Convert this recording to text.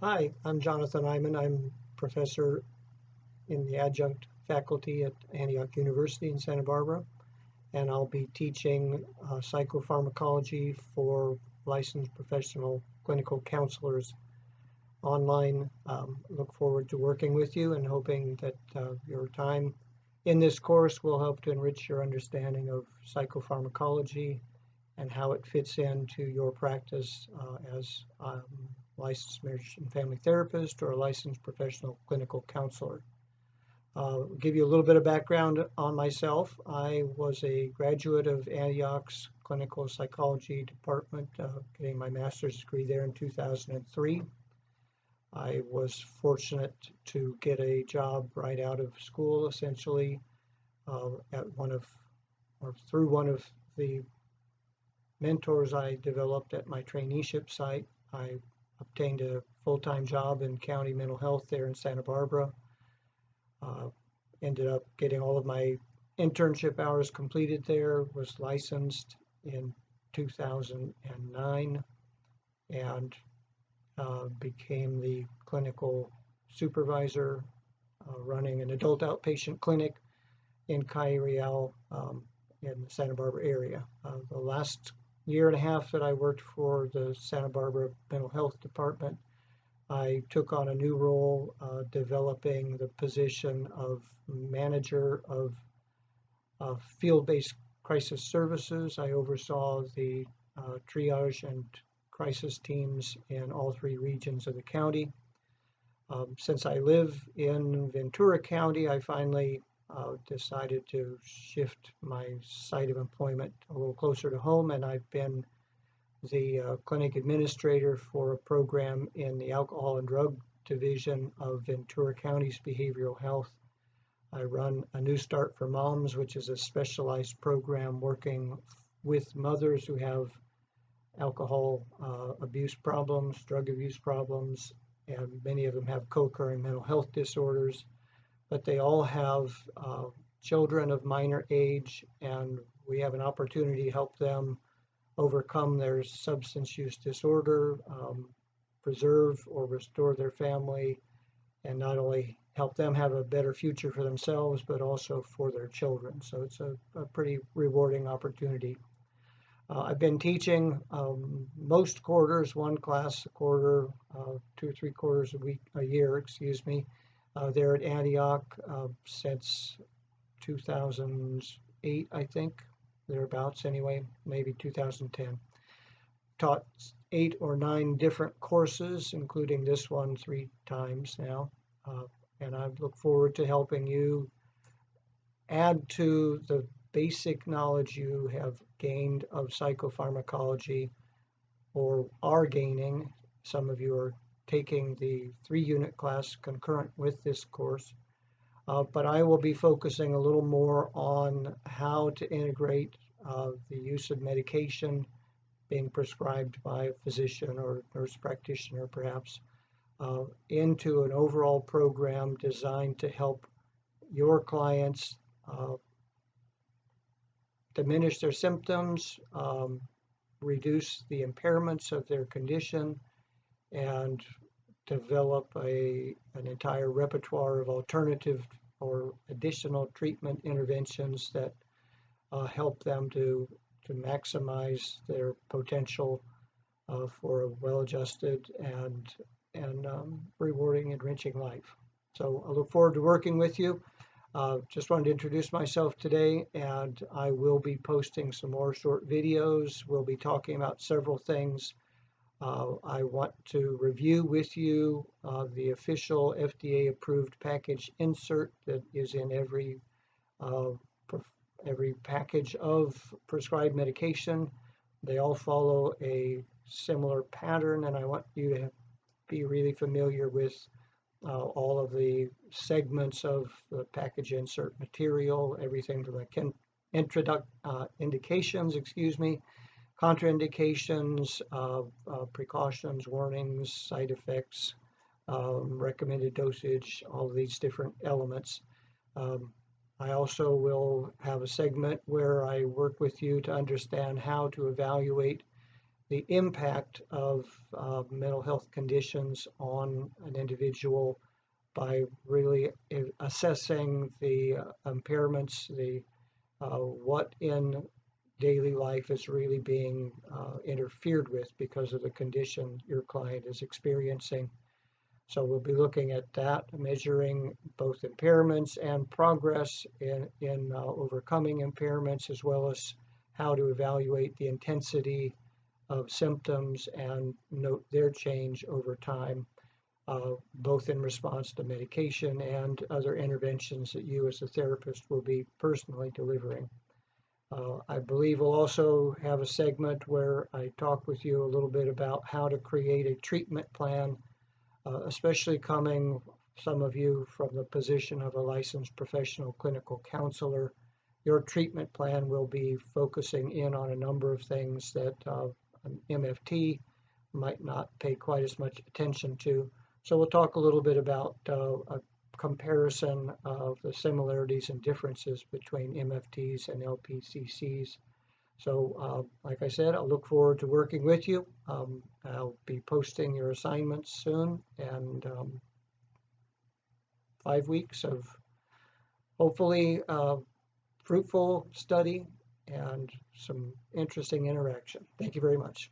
Hi, I'm Jonathan Iman. I'm professor in the adjunct faculty at Antioch University in Santa Barbara, and I'll be teaching psychopharmacology for licensed professional clinical counselors online. Look forward to working with you and hoping that your time in this course will help to enrich your understanding of psychopharmacology and how it fits into your practice as licensed marriage and family therapist or a licensed professional clinical counselor. Give you a little bit of background on myself. I was a graduate of Antioch's clinical psychology department, getting my master's degree there in 2003. I was fortunate to get a job right out of school, essentially, at one of or through one of the mentors I developed at my traineeship site. I obtained a full-time job in county mental health there in Santa Barbara. Ended up getting all of my internship hours completed there, was licensed in 2009, and became the clinical supervisor running an adult outpatient clinic in Calle in the Santa Barbara area. The last year and a half that I worked for the Santa Barbara Mental Health Department, I took on a new role developing the position of manager of field-based crisis services. I oversaw the triage and crisis teams in all three regions of the county. Since I live in Ventura County, I finally decided to shift my site of employment a little closer to home, and I've been the clinic administrator for a program in the alcohol and drug division of Ventura County's behavioral health. I run a New Start for Moms, which is a specialized program working with mothers who have alcohol abuse problems, drug abuse problems, and many of them have co-occurring mental health disorders, but they all have children of minor age, and we have an opportunity to help them overcome their substance use disorder, preserve or restore their family, and not only help them have a better future for themselves, but also for their children. So it's a pretty rewarding opportunity. I've been teaching most quarters, one class a quarter, 2 or 3 quarters a year, there at Antioch since 2008, I think, thereabouts anyway, maybe 2010. Taught 8 or 9 different courses, including this one 3 times now. And I look forward to helping you add to the basic knowledge you have gained of psychopharmacology or are gaining. Some of you are taking the 3-unit class concurrent with this course. But I will be focusing a little more on how to integrate the use of medication being prescribed by a physician or nurse practitioner perhaps into an overall program designed to help your clients diminish their symptoms, reduce the impairments of their condition, and develop an entire repertoire of alternative or additional treatment interventions that help them to maximize their potential for a well-adjusted and rewarding, enriching life. So I look forward to working with you. Just wanted to introduce myself today, and I will be posting some more short videos. We'll be talking about several things. I want to review with you the official FDA-approved package insert that is in every package of prescribed medication. They all follow a similar pattern, and I want you to be really familiar with all of the segments of the package insert material, everything from the indications, contraindications, precautions, warnings, side effects, recommended dosage, all of these different elements. I also will have a segment where I work with you to understand how to evaluate the impact of mental health conditions on an individual by really assessing the impairments, the what in daily life is really being interfered with because of the condition your client is experiencing. So we'll be looking at that, measuring both impairments and progress in overcoming impairments, as well as how to evaluate the intensity of symptoms and note their change over time, both in response to medication and other interventions that you as a therapist will be personally delivering. I believe we'll also have a segment where I talk with you a little bit about how to create a treatment plan, especially coming, some of you, from the position of a licensed professional clinical counselor. Your treatment plan will be focusing in on a number of things that an MFT might not pay quite as much attention to. So we'll talk a little bit about a comparison of the similarities and differences between MFTs and LPCCs. So, like I said, I'll look forward to working with you. I'll be posting your assignments soon, and 5 weeks of hopefully fruitful study and some interesting interaction. Thank you very much.